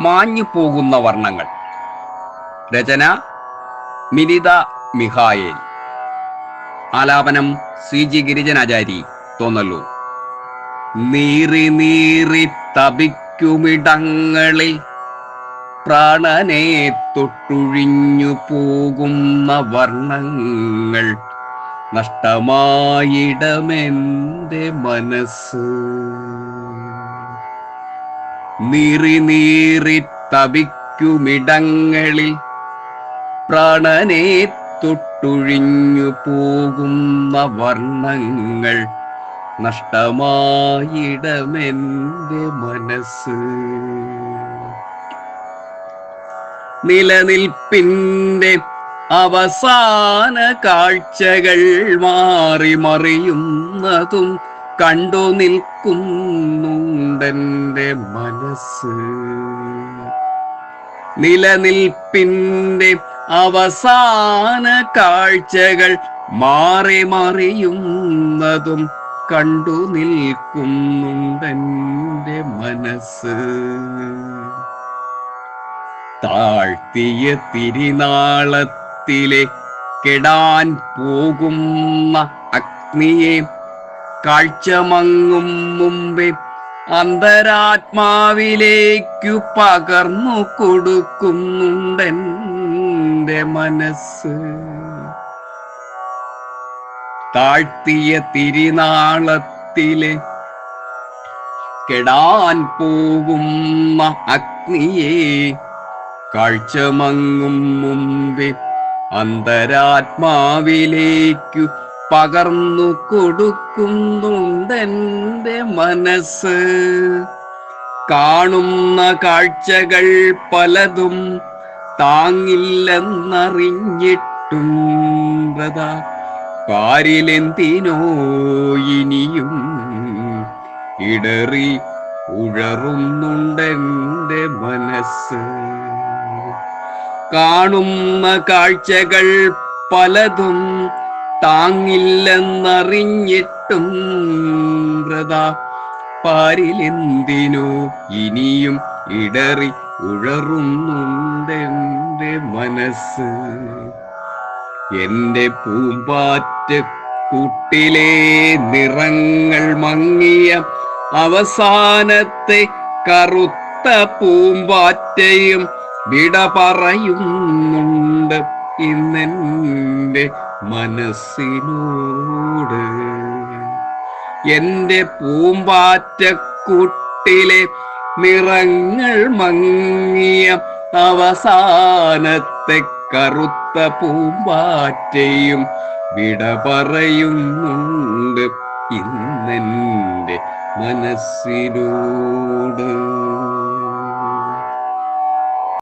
മാഞ്ഞു പോകുന്ന വർണ്ണങ്ങൾ. രചന മിനിത മിഹായേൽ. ആലാപനം CG ഗിരിജനാചാരി, തോന്നല്ലൂർ. നീറി നീറി തപിക്കുമിടങ്ങളിൽ പ്രാണനെ തൊട്ടുഴിഞ്ഞു പോകുന്ന വർണ്ണങ്ങൾ. നഷ്ടമായിടമെന്റെ മനസ്സ്. നീറി നീറി തപിക്കുമിടങ്ങളിൽ പ്രാണനെ തൊട്ടുഴിഞ്ഞു പോകുന്ന വർണ്ണങ്ങൾ. നഷ്ടമായിടമെന്റെ മനസ്സ്. നിലനിൽപ്പിന്റെ അവസാന കാഴ്ചകൾ മാറി മറിയുന്നതും കണ്ടു നിൽക്കുന്നുണ്ടെന്റെ മനസ്സ്. നിലനിൽപ്പിന്റെ അവസാന കാഴ്ചകൾ മാറി മറിയുന്നതും കണ്ടു നിൽക്കുന്നുണ്ടെന്റെ മനസ്സ്. താഴ്ത്തിയ തിരിനാളത്തിലെ കെടാൻ പോകുന്ന അഗ്നിയെ കാഴ്ചമങ്ങും മുമ്പേ അന്തരാത്മാവിലേക്കു പകർന്നു കൊടുക്കുന്നുണ്ടെന്റെ മനസ്സ്. താഴ്ത്തിയ തിരിനാളത്തിലെ കെടാൻ പോകുന്ന അഗ്നിയെ കാഴ്ചമങ്ങും മുമ്പേ അന്തരാത്മാവിലേക്കു പകർന്നു കൊടുക്കുന്നുണ്ടെന്റെ മനസ്സ്. കാണുന്ന കാഴ്ചകൾ പലതും താങ്ങില്ലെന്നറിഞ്ഞിട്ടും വ്രതാ പാരിലെന്തിനോ ഇനിയും ഇടറി ഉഴറുന്നുണ്ടെന്റെ മനസ്സ്. കാണുന്ന കാഴ്ചകൾ പലതും താങ്ങില്ലെന്നറിഞ്ഞിട്ടും വ്രതാ പാരിലെന്തിനോ ഇനിയും ഇടറി ഉഴറുന്നുണ്ടെന്റെ മനസ്സ്. എന്റെ പൂമ്പാറ്റ കൂട്ടിലെ നിറങ്ങൾ മങ്ങിയ അവസാനത്തെ കറുത്ത പൂമ്പാറ്റയും വിട പറയുന്നുണ്ട് ഇന്നെന്റെ മനസ്സിനോട്. എന്റെ പൂമ്പാറ്റക്കൂട്ടിലെ നിറങ്ങൾ മങ്ങിയ അവസാനത്തെ കറുത്ത പൂമ്പാറ്റയും വിട പറയുന്നുണ്ട് ഇന്നെന്റെ മനസ്സിനോട്.